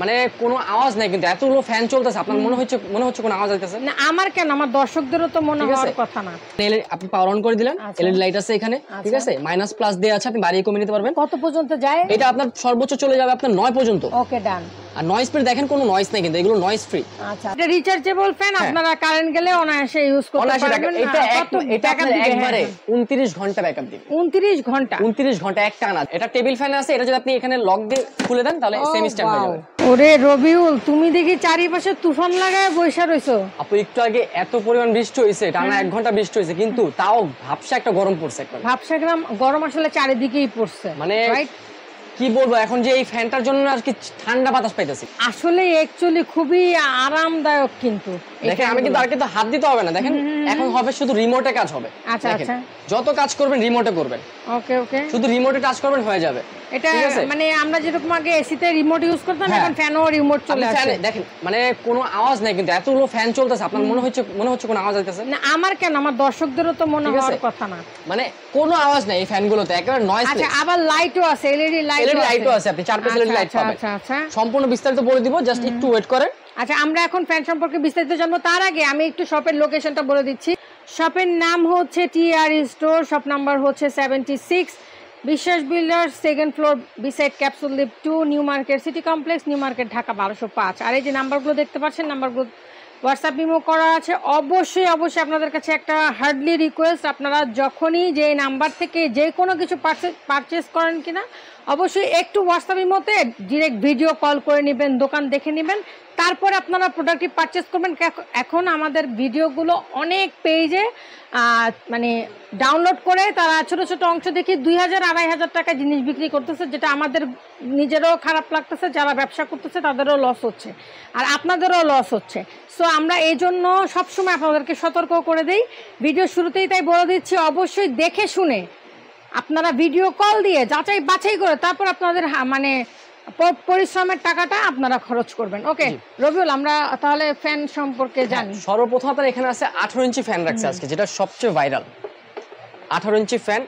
মানে কোনো আওয়াজ নাই, কিন্তু এতগুলো ফ্যান চলতেছে আপনার মনে হচ্ছে কোনো আওয়াজ আসতেছে না? আমার কেন, আমার দর্শকদেরও তো মনে হওয়ার কথা না। আপনি পাওয়ার অন করে দিলেন, এলইডি লাইট আছে এখানে, ঠিক আছে, মাইনাস প্লাস দেয়া আছে, আপনি বাড়িয়ে কমিয়ে নিতে পারবেন। কত পর্যন্ত যায় এটা আপনার সর্বোচ্চ চলে যাবে আপনার 9 পর্যন্ত। ওকে ডান। আর নয়েজ ফ্রি দেখেন, কোনো নয়েজ নাই, কিন্তু এগুলো নয়েজ ফ্রি। আচ্ছা, এটা রিচার্জেবল ফ্যান, আপনারা কারেন্ট গেলে অনায়াসে ইউজ করতে পারবেন। এটা একবারে 29 ঘন্টা ব্যাকআপ দিবে। 29 ঘন্টা এক টানা। এটা টেবিল ফ্যান আছে, এটা যদি আপনি এখানে লক দিয়ে খুলে দেন তাহলে সেমি স্ট্যান্ড হয়ে যাবে। ওরে রবিউল, তুমি দেখি চারিপাশে তুফান লাগায় বসে রইছো। আপু একটু আগে এত পরিমাণ বৃষ্টি হইছে, টানা 1 ঘন্টা বৃষ্টি হইছে, কিন্তু তাও ভাবসা একটা গরম পড়ছে। ভাবসা গরম আসলে চারিদিকেই পড়ছে, মানে কি বলবো, এখন যে এই ফ্যানটার জন্য আর কি ঠান্ডা বাতাস পাইতেছি। আসলে অ্যাকচুয়ালি খুবই আরামদায়ক। কিন্তু দেখেন আমি কিন্তু আর কিন্তু হাত দিতে হবে না, দেখেন এখন হবে শুধু রিমোটে কাজ হবে। আচ্ছা আচ্ছা, যত কাজ করবেন রিমোটে করবেন। ওকে ওকে, শুধু রিমোটে টাচ করবেন হয়ে যাবে। এটা মানে আমরা যেরকম আগে এসিতে রিমোট ইউজ করতাম, এখন ফ্যানও রিমোট চলে আসে। দেখেন মানে কোনো আওয়াজ নাই, কিন্তু এতগুলো ফ্যান চলতেছে আপনার মনে হচ্ছে কোনো আওয়াজ আসতেছে না? আমার কেন, আমার দর্শকদেরও তো মনে হওয়ার কথা না। মানে কোনো আওয়াজ নাই এই ফ্যানগুলোতে, একেবারে নয়েজলেস। আচ্ছা, আবার লাইটও আছে, এলইডি লাইটও আছে, আপনি 4 পিস এলইডি লাইট পাবেন। আচ্ছা আচ্ছা, সম্পূর্ণ বিস্তারিত বলে দিব, জাস্ট একটু ওয়েট করেন। আচ্ছা, আমরা এখন ফ্যান সম্পর্কে বিস্তারিত জানবো। তার আগে আমি একটু শপের লোকেশনটা বলে দিচ্ছি। শপের নাম হচ্ছে টিআর স্টোর, শপ নাম্বার হচ্ছে 76, বিশ্বাস builders, 2nd floor, beside capsule lift 2, new market city complex, new market, Dhaka 1205। আর এই যে নাম্বারগুলো দেখতে পাচ্ছেন, নাম্বারগুলো হোয়াটসঅ্যাপ ইমো করা আছে। অবশ্যই আপনাদের কাছে একটা হার্ডলি রিকোয়েস্ট, আপনারা যখনই যে নাম্বার থেকে যে কোনো কিছু পারচেস করেন কিনা, অবশ্যই একটু হোয়াটসঅ্যাপ ইমোতে ডিরেক্ট ভিডিও কল করে নেবেন, দোকান দেখে নেবেন, তারপরে আপনারা প্রোডাক্টটি পারচেস করবেন। এখন আমাদের ভিডিওগুলো অনেক পেজে মানে ডাউনলোড করে তারা ছোট ছোট অংশ দেখি 2000-2500 টাকা জিনিস বিক্রি করতেছে, যেটা আমাদের নিজেরও খারাপ লাগতেছে, যারা ব্যবসা করতেছে তাদেরও লস হচ্ছে, আর আপনাদেরও লস হচ্ছে। সো আমরা এই জন্য সবসময় আপনাদেরকে সতর্ক করে দিই, ভিডিও শুরুতেই তাই বলে দিচ্ছি, অবশ্যই দেখে শুনে আপনারা ভিডিও কল দিয়ে যাচাই বাছাই করে তারপর আপনাদের মানে পরিশ্রমের টাকাটা আপনারা খরচ করবেন। ওকে রবিউল, আমরা তাহলে ফ্যান সম্পর্কে জানি। সর্বপ্রথম আপনার এখানে আছে 18 ইঞ্চি ফ্যান রাখছে আজকে, যেটা সবচেয়ে ভাইরাল 18 ইঞ্চি ফ্যান,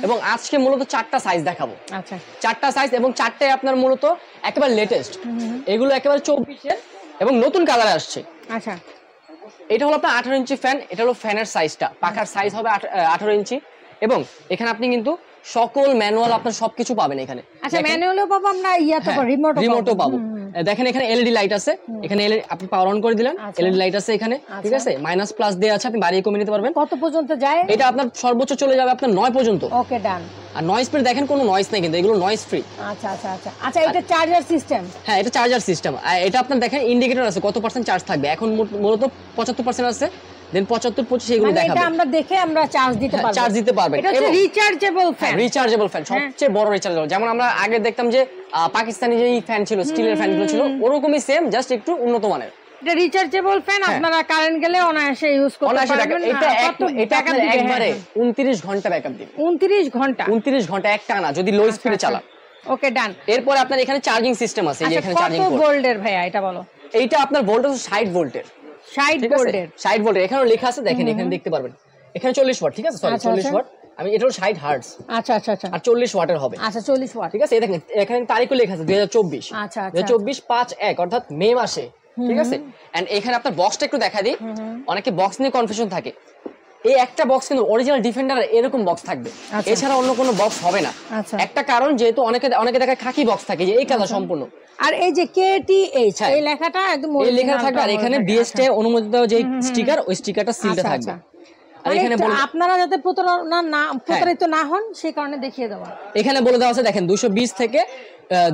এবং আজকে মূলত 4টা সাইজ দেখাবো। আচ্ছা, 4টা সাইজ, এবং 4টাই আপনার মূলত একেবারে লেটেস্ট। এগুলো একেবারে 24-এর এবং নতুন কালারে আসছে। আচ্ছা, এটা হলো আপনার 18 ইঞ্চি ফ্যান, এটা হলো ফ্যানের সাইজটা, পাখার সাইজ হবে 18 ইঞ্চি, এবং এখানে আপনি কিন্তু সকল ম্যানুয়াল আপনার সবকিছু পাবেন এখানে। আচ্ছা, ম্যানুয়ালও পাবো আমরা, রিমোটও পাবো। দেখেন এখানে এলইডি লাইট আছে, এখানে আপনি পাওয়ার অন করে দিলেন, এলইডি লাইট আছে এখানে, ঠিক আছে, মাইনাস প্লাস দেয়া আছে, আপনি বাড়িয়ে কমিয়ে নিতে পারবেন। কত পর্যন্ত যায়? এটা আপনার সর্বোচ্চ চলে যাবে আপনার 9 পর্যন্ত। ওকে ডান। আর নয়েজ ফ্রি দেখেন, কোনো নয়েজ নাই, কিন্তু এগুলো নয়েজ ফ্রি। আচ্ছা আচ্ছা আচ্ছা আচ্ছা, এটা চার্জার সিস্টেম? হ্যাঁ, এটা চার্জার সিস্টেম। এটা আপনার দেখেন ইন্ডিকেটর আছে কত % চার্জ থাকবে, এখন মূলত 75% আছে, দেন 75-25 এগুলো দেখাবে। এটা আমরা দেখে আমরা চার্জ দিতে পারবো। এটা হচ্ছে রিচার্জেবল ফ্যান। রিচার্জেবল ফ্যান সবচেয়ে বড় রিচার্জেবল। যেমন আমরা আগে দেখতাম যে পাকিস্তানি যে ফ্যান ছিল, স্টিলের ফ্যানগুলো ছিল, ওরকমই সেম, জাস্ট একটু উন্নত মানের। এটা রিচার্জেবল ফ্যান, আপনারা কারেন্ট গেলে অনায়াসে ইউজ করতে পারবেন। এটা একবারে 29 ঘন্টা ব্যাকআপ দিবে। 29 ঘন্টা এক টানা যদি লো স্পিডে চালান। ওকে ডান। এরপর আপনার এখানে চার্জিং সিস্টেম আছে, যে এখানে চার্জিং পোর্ট। কত ভোল্টের ভাইয়া এটা বলো? এইটা আপনার ভোল্টেজ 60 ভোল্টের। 60 ভোল্টের এখানে লেখা আছে, দেখেন এখানে দেখতে পারবেন, এখানে 40 ওয়াট, ঠিক আছে, সরি 40 ওয়াট, আমি এটা হলো 60 হার্টজ। আচ্ছা আচ্ছা আচ্ছা, আর 40 ওয়াটের হবে। আচ্ছা 40 ওয়াট, ঠিক আছে। দেখেন এখানে তারিখও লেখা আছে 2024। আচ্ছা আচ্ছা, 2024-5-1 অর্থাৎ মে মাসে, ঠিক আছে। এন্ড এখানে আপনার বক্সটা একটু দেখাই দিই, অনেকে বক্স নিয়ে কনফিউশন থাকে। এই একটা বক্স কিন্তু অরিজিনাল ডিফেন্ডার এরকম বক্স থাকবে, এছাড়া অন্য কোনো বক্স হবে না। একটা কারণ, যেহেতু অনেকে দেখে খাকি বক্স থাকে, যে এই কালার সম্পূর্ণ। আর এই যে কেটিএইচ এই লেখাটা একদম এই লেখা থাকবে, আর এখানে বিএসটি অনুমোদিত যে স্টিকার, ওই স্টিকারটা সিলটা থাকবে। আর এখানে আপনারা যাতে প্রতারিত না হন সেই কারণে দেখিয়ে দেওয়া। এখানে বলে দেওয়া আছে, দেখেন 220 থেকে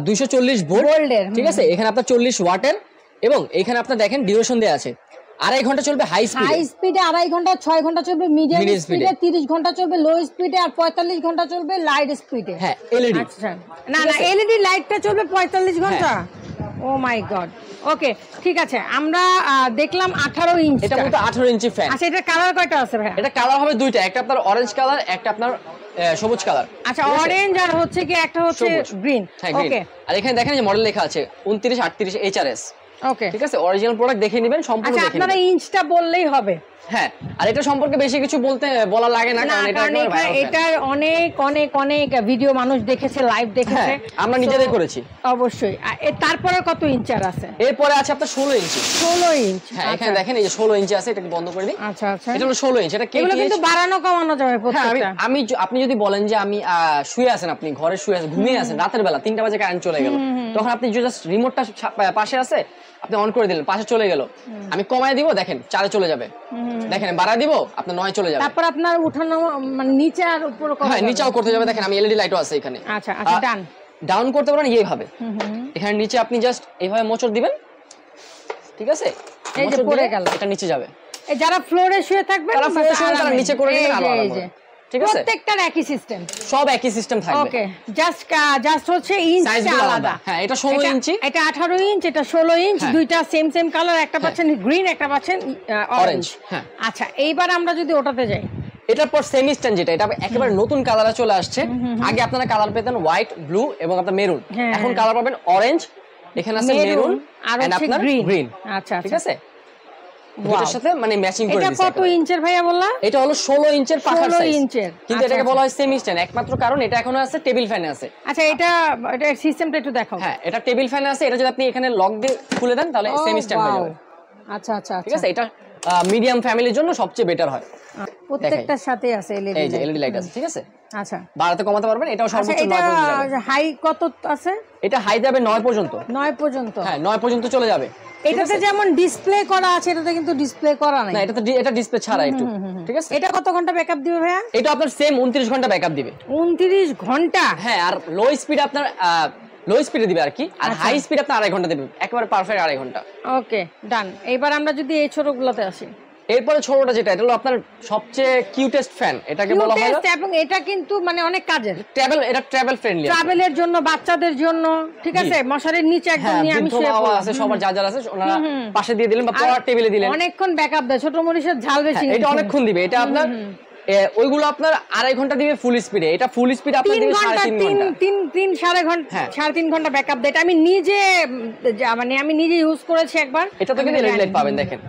240 ভোল্টের, ঠিক আছে। এখানে আপনার 40 ওয়াটের, এবং এখানে আপনার দেখেন ডিউরেশন দেয়া আছে, 2.5 ঘন্টা চলবে হাই স্পিডে, 2.5 ঘন্টা, 6 ঘন্টা চলবে মিডিয়াম স্পিডে, 30 ঘন্টা চলবে লো স্পিডে, আর 45 ঘন্টা চলবে লাইট স্পিডে। হ্যাঁ এলইডি। আচ্ছা, না এলইডি লাইটটা চলবে 45 ঘন্টা। ও মাই গড। ওকে ঠিক আছে, আমরা দেখলাম 18 ইঞ্চি। এটা মূলত 18 ইঞ্চি ফ্যান। আচ্ছা, এটা কালার কয়টা আছে ভাই? এটা কালার হবে দুইটা, একটা আপনার অরেঞ্জ কালার, একটা আপনার সবুজ কালার। আচ্ছা, অরেঞ্জ আর হচ্ছে কি একটা হচ্ছে গ্রিন। ওকে, আর এখানে দেখেন যে মডেল লেখা আছে 2938 HRS। ওকে, ঠিক আছে, অরিজিনাল প্রোডাক্ট দেখে নেবেন, সম্পূর্ণ দেখে নেবেন। আপনারা ইঞ্চটা বললেই হবে। হ্যাঁ, আর এটা সম্পর্কে বেশি কিছু বলা লাগে না, কারণ এটার অনেক অনেক অনেক ভিডিও মানুষ দেখেছে, লাইভ দেখেছে, আমরা নিজেরাই করেছি। অবশ্যই। তারপরে কত ইঞ্চার আছে? এরপরে আছে আপনার 16 ইঞ্চি। 16 ইঞ্চ, হ্যাঁ, এখানে দেখেন এই যে 16 ইঞ্চি আছে, এটাকে বন্ধ করে দিই। আচ্ছা আচ্ছা, এটা হলো 16 ইঞ্চি। এটা এগুলো কিন্তু বাড়ানো কমানো যাবে প্রত্যেকটা। আপনি যদি বলেন যে আমি শুয়ে আছেন, আপনি ঘরে শুয়ে আছেন, ঘুমিয়ে আছেন, রাতের বেলা 3টা বাজে কারেন্ট চলে গেল, তখন আপনি জাস্ট রিমোটটা পাশে আছে, আপনি অন করে দিলেন, পাশে চলে গেল, আমি কমায় দিব, দেখেন 4 চলে যাবে, দেখেন বাড়ায় দিব, আপনার 9 চলে যাবে। তারপর আপনার উঠানো মানে নিচে আর উপরে করা, হ্যাঁ নিচেও করতে যাবে। দেখেন আমি এলইডি লাইটও আছে এখানে। আচ্ছা আচ্ছা, ডান। ডাউন করতে পারেন এইভাবে, এখানে নিচে আপনি জাস্ট এইভাবে মোচড় দিবেন, ঠিক আছে, এই যে পড়ে গেল, এটা নিচে যাবে। এই যারা ফ্লোরে শুয়ে থাকবে তারা নিচে করে দিবেন, আলো ঠিক আছে। প্রত্যেকটার একই সিস্টেম, সব একই সিস্টেম থাকবে। ওকে, জাস্ট হচ্ছে ইঞ্চটা আলাদা। হ্যাঁ, এটা 16 ইঞ্চি, এটা 18 ইঞ্চ, এটা 16 ইঞ্চ, দুইটা সেম কালার, একটা পাচ্ছেন গ্রিন, একটা পাচ্ছেন অরেঞ্জ। হ্যাঁ, আচ্ছা, এইবার আমরা যদি ওটাতে যাই, এটার পর সেমি স্ট্যান্ড, যেটা এটা একেবারে নতুন কালারে চলে আসছে। আগে আপনারা কালার পেতেন হোয়াইট, ব্লু এবং আপনার মেরুন, এখন কালার পাবেন অরেঞ্জ, এখানে আছে মেরুন আর আপনার গ্রিন। আচ্ছা, ঠিক আছে, এটার সাথে মানে ম্যাচিং করে দিয়েছে। এটা কত ইঞ্চের ভাইয়া বললা? এটা হলো 16 ইঞ্চের পাখার সাইজ, কিন্তু এটাকে আচ্ছা। বলা হয় সেমি স্ট্যান্ড, একমাত্র কারণ এটা এখনো আছে টেবিল ফ্যানে আছে। আচ্ছা, এটা সিস্টেমটা একটু দেখাও। হ্যাঁ, এটা টেবিল ফ্যানে আছে, এটা যদি আপনি এখানে লক দিয়ে খুলে দেন তাহলে সেমি স্ট্যান্ড হয়ে যাবে। আচ্ছা আচ্ছা, ঠিক আছে, এটা মিডিয়াম ফ্যামিলির জন্য সবচেয়ে বেটার হয়। প্রত্যেকটার সাথে আছে এলইডি, এই যে এলইডি লাইট আছে, ঠিক আছে। আচ্ছা, বাড়াতে কমাতে পারবেন, এটাও সর্বোচ্চ 9 পর্যন্ত যাবে। হাই কত আছে? এটা হাই যাবে 9 পর্যন্ত। 9 পর্যন্ত? হ্যাঁ, 9 পর্যন্ত চলে যাবে। এটাতে যেমন ডিসপ্লে করা আছে, এটাতে কিন্তু ডিসপ্লে করা নাই। না, এটা ডিসপ্লে ছাড়া একটু, ঠিক আছে। এটা কত ঘন্টা ব্যাকআপ দিবে ভাইয়া? এটা আপনার সেম 29 ঘন্টা ব্যাকআপ দিবে। 29 ঘন্টা? হ্যাঁ, আর লো স্পিড আপনার লো স্পিডে দিবে আর কি, আর হাই স্পিড আপনার 2.5 ঘন্টা দিবে, একেবারে পারফেক্ট 2.5 ঘন্টা। ওকে, ডান। এবার আমরা যদি এই ছোটগুলোতে আসি, এরপরে ছোটটা যেটা, এটা হলো আপনার সবচেয়ে কিউটেস্ট ফ্যান, এটাকে বলা হয়। এবং এটা কিন্তু মানে অনেক কাজের, এটা ট্রাভেল ফ্রেন্ডলি, ট্রাভেলের জন্য, বাচ্চাদের জন্য, ঠিক আছে। মশারির নিচে একদম নিয়ে আমি শুয়ে পড়ব, আছে সবার যা আছে ওনারা পাশে দিয়ে দিলেন বা পড়ার টেবিলে দিলেন, অনেকক্ষণ ব্যাকআপ দেয়। ছোট মরিচের ঝাল বেশি, এটা অনেকক্ষণ দিবে। এটা আপনার ওইগুলো আপনার 2.5 ঘন্টা দিবে ফুল স্পিডে, এটা ফুল স্পিড আপনার দিবে 3.5 ঘন্টা, 3.5 ঘন্টা ব্যাকআপ দেয়। আমি নিজে ইউজ করেছি একবার। এটা তো কিন্তু এলইডি লাইট পাবেন, দেখেন।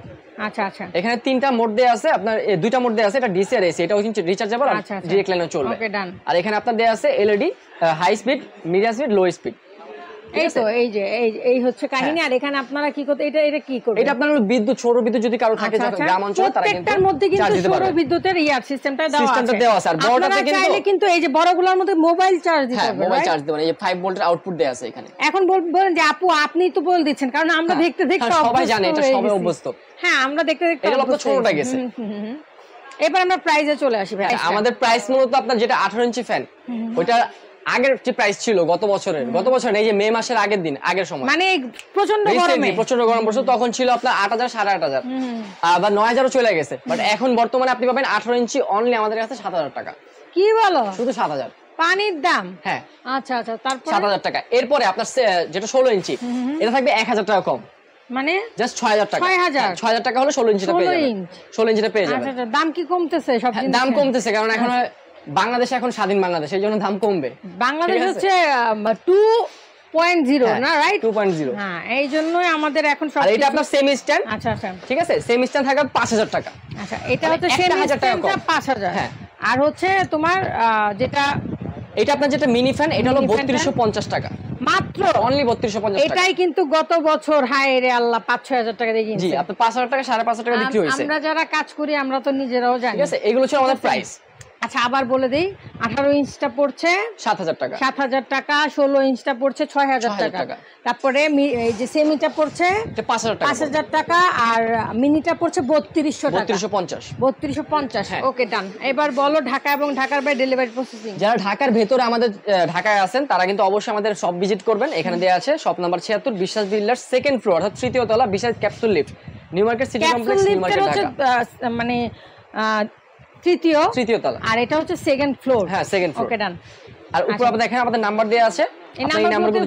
আচ্ছা আচ্ছা, এখানে 3টা মোড দেয়া আছে আপনার, 2টা মোড দেয়া আছে, এটা ডিসি আর এসি, এটাও কিন্তু রিচার্জেবল আর ডাইরেক্ট লাইনে চলবে। ওকে, ডান। আর এখানে আপনার দেয়া আছে LED high speed, medium speed, low speed. এই হচ্ছে কাহিনী। আর এখানে আপনারা কি করতে, এটা কি করবেন? এটা আপনার বিদ্যুৎ, সৌর বিদ্যুৎ যদি কারো থাকে গ্রাম অঞ্চলে, তারা কিন্তু প্রত্যেকটার মধ্যে কিন্তু সৌর বিদ্যুতের সিস্টেমটা দেওয়া আছে। আর বড়টাতে কিন্তু এই যে বড়গুলোর মধ্যে মোবাইল চার্জ দিতে হবে, মোবাইল চার্জ দিবেন। এই যে 5 ভোল্টের আউটপুট দেয়া আছে এখানে। এখন বলেন যে আপু আপনি তো বলে দিচ্ছেন, কারণ আমরা দেখতে সবাই জানে, এটা সবাই অভ্যস্ত। হ্যাঁ, আমরা দেখতে এটা আপনার ছোটটা গেছে। এবার আমরা প্রাইসে চলে আসি ভাই। আমাদের প্রাইস মূলত আপনার যেটা 18 ইঞ্চি ফ্যান, ওইটা আগের যে প্রাইস ছিল গত বছর এই যে মে মাসের আগের সময়, মানে প্রচন্ড গরম পড়ছে, তখন ছিল আপনার 8,000 8,500 আবার 9,000 চলে গেছে। বাট এখন বর্তমানে আপনি পাবেন 18 ইঞ্চি অনলি আমাদের কাছে 7,000 টাকা। কি বলো? শুধু 7,000 পানির দাম? হ্যাঁ। আচ্ছা আচ্ছা, তারপর 7,000 টাকা। এরপরে আপনার যেটা 16 ইঞ্চি, এটা থাকবে 1,000 টাকা কম, মানে জাস্ট 6,000 টাকা। 6,000 টাকা হলে 16 ইঞ্চিটা পেয়ে যাবেন। 16 ইঞ্চিটা পেয়ে যাবেন। আচ্ছা, দাম কি কমতেছে? সব দাম কমতেছে, কারণ এখন বাংলাদেশ এখন স্বাধীন বাংলাদেশ, এই জন্য দাম কমবে। বাংলাদেশ হচ্ছে 2.0 না, রাইট? 2.0। হ্যাঁ, এই জন্যই আমাদের এখন সব। আর এটা আপনার সেমি স্ট্যান্ড। আচ্ছা আচ্ছা, ঠিক আছে, সেমি স্ট্যান্ড থাকবে 5,000 টাকা। আচ্ছা, এটা হচ্ছে সেমি স্ট্যান্ডটা 5,000। হ্যাঁ, আর হচ্ছে তোমার যেটা, এটা আপনার যেটা মিনি ফ্যান, এটা হলো 3250 টাকা মাত্র, অনলি 3250 টাকা। এটাই কিন্তু গত বছর হায় রে আল্লাহ 5-6 টাকা দিয়ে কিনছি। জি, আপনি 5,000 টাকা 5,500 টাকা বিক্রি হইছে। আমরা যারা কাজ করি আমরা তো নিজেরাও জানি। ঠিক আছে, এগুলো ছিল আমাদের প্রাইস। আচ্ছা, আবার বলে দেই, 18 ইঞ্চটা পড়ছে 7,000 টাকা, 7,000 টাকা। 16 ইঞ্চটা পড়ছে 6,000 টাকা। তারপরে এই যে সেমিটা পড়ছে 5,000 টাকা। আর মিনিটা পড়ছে 3200 টাকা, 3250। ওকে, ডান। এবার বলো ঢাকা এবং ঢাকার বাইরে ডেলিভারি প্রসেসিং। যারা ঢাকার ভেতরে আমাদের ঢাকায় আছেন, তারা কিন্তু অবশ্যই আমাদের শপ ভিজিট করবেন। এখানে দেয়া আছে শপ নাম্বার 76, বিশ্বাস বিল্ডার্স, সেকেন্ড ফ্লোর, অর্থাৎ 3য় তলা, বিশ্বাস capsule lift, new market city complex, new market Dhaka. মানে তৃতীয় তলা, আর এটা হচ্ছে সেকেন্ড ফ্লোর। হ্যাঁ, সেকেন্ড ফ্লোর। ওকে, ডান। আর উপরে আপনি দেখেন আমাদের নাম্বার দেয়া আছে, আপনি এই নাম্বারগুলো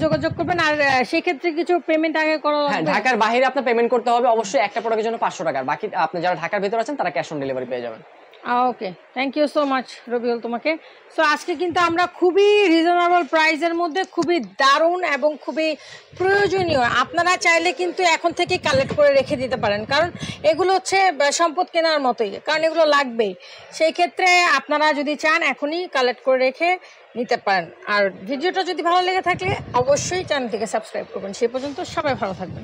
যোগাযোগ করবেন। আর সেই ক্ষেত্রে কিছু পেমেন্ট আগে করা লাগবে। হ্যাঁ, ঢাকার বাইরে আপনি পেমেন্ট করতে হবে অবশ্যই একটা প্রোডাক্টের জন্য 500 টাকা। বাকি আপনি যারা ঢাকার ভিতরে আছেন তারা ক্যাশ অন ডেলিভারি পেয়ে যাবেন। Okay, thank you so much Rabiul তোমাকে। সো আজকে কিন্তু আমরা খুবই রিজনেবল প্রাইসের মধ্যে খুবই দারুণ এবং খুবই প্রয়োজনীয়, আপনারা চাইলে কিন্তু এখন থেকে কালেক্ট করে রেখে দিতে পারেন, কারণ এগুলো হচ্ছে সম্পদ কেনার মতোই, কারণ এগুলো লাগবেই। সেই ক্ষেত্রে আপনারা যদি চান এখনই কালেক্ট করে রেখে নিতে পারেন। আর ভিডিওটা যদি ভালো লেগে থাকে অবশ্যই চ্যানেলটিকে সাবস্ক্রাইব করবেন। সে পর্যন্ত সবাই ভালো থাকবেন।